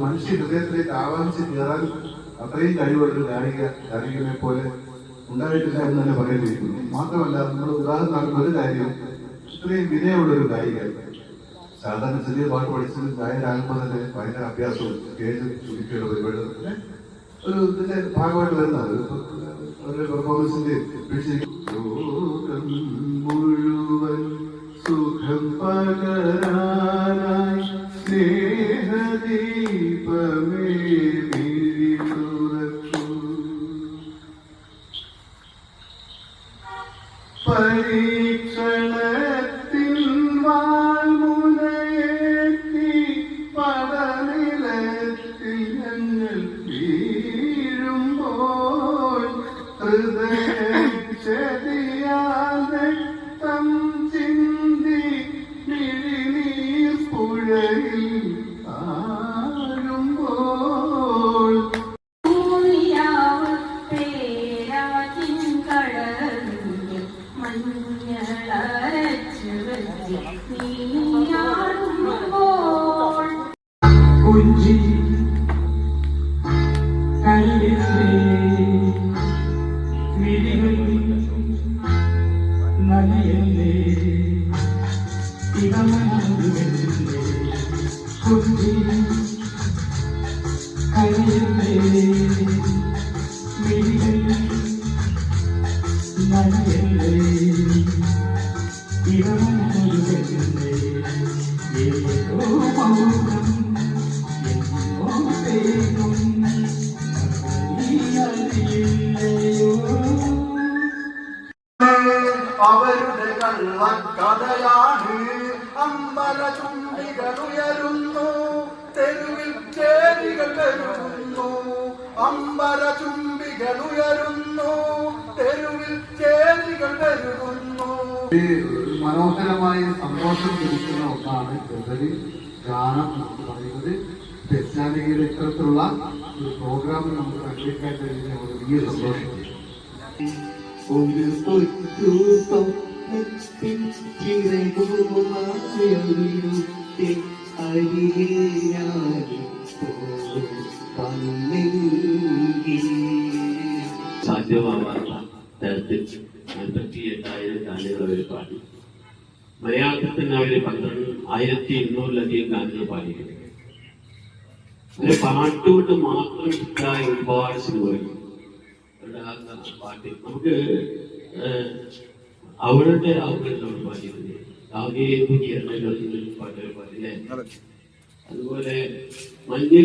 മനുഷ്യ ഹൃദയത്തിലേക്ക് ആവാഹിച്ച് കയറാൻ അത്രയും കഴിവുള്ളൊരു ഗായികനെ പോലെ ഉണ്ടായിട്ടില്ല എന്ന് തന്നെ പറയേണ്ടിയിരിക്കുന്നു. മാത്രമല്ല, നമ്മൾ ഉദാഹരണമാക്കുന്ന ഒരു കാര്യം, ഇത്രയും വിനയമുള്ളൊരു ഗായിക. സാധാരണ ചെറിയ പാട്ട് പഠിച്ചത് ഗായകരാകുമ്പോൾ തന്നെ ഭയങ്കര അഭ്യാസവും സ്റ്റേജ് ചുരുക്കിയുള്ള പരിപാടികളൊക്കെ ഒരു ഇതിന്റെ ഭാഗമായിട്ട് വരുന്നത് ഒരു പെർഫോമൻസിന്റെ മുഴുവൻ സുഖം പകരാനായി സ്നേഹദീപമേ പരീക്ഷണത്തിൽ വാൾമുനയേറ്റി പടനിലത്തിൽ ഞങ്ങൾ വീഴുമ്പോൾ ഹൃദയക്ഷതിയാൽ രക്തം ചിന്തി മിഴിനീർ പുഴയിൽ ആഴുമ്പോൾ കുഞ്ചി നദിയല്ലേ കുഞ്ചി കരയല്ലേ നദിയല്ലേ അവരുടെ കള്ളക്കഥയാണ്. അമ്പരചുംബികളുയരുന്നു, തെരുവിൽ ചേരികൾ പെരുകുന്നു. അമ്പരചുംബികളുയരുന്നു, തെരുവിൽ ചേരികൾ പെരുകുന്നു. മനോഹരമായ സന്തോഷം ലഭിക്കുന്ന ഒന്നാണ് ഗസലി ഗാനം എന്ന് പറയുന്നത്. ക്രിസ്ത്യാനികളുടെ ഇത്തരത്തിലുള്ള ഒരു പ്രോഗ്രാമിൽ നമുക്ക് പങ്കെടുക്കാൻ കഴിഞ്ഞ ഒരു വലിയ സന്തോഷം. ഒരു കൊച്ചു സ്വപ്നത്തിൽ ചിറകുമാറിയൊരുത്തി സാധ്യമാവാത്ത തരത്തിൽ 48,000 ഗാനങ്ങൾ അവർ പാടി. മലയാളത്തിൽ തന്നെ അവർ 12,200-ലധികം ഗാനങ്ങൾ പാടിയിട്ടുണ്ട്. അങ്ങനെ പാട്ടുകൊണ്ട് മാത്രം ഇതായ ഒരുപാട് സിനിമകൾ പാട്ട് നമുക്ക് അവരുടെ ആവുകളിലോട് പാടിയിട്ടുണ്ട്. പാട്ടുകൾ പാടില്ലേ. അതുപോലെ മഞ്ഞിൽ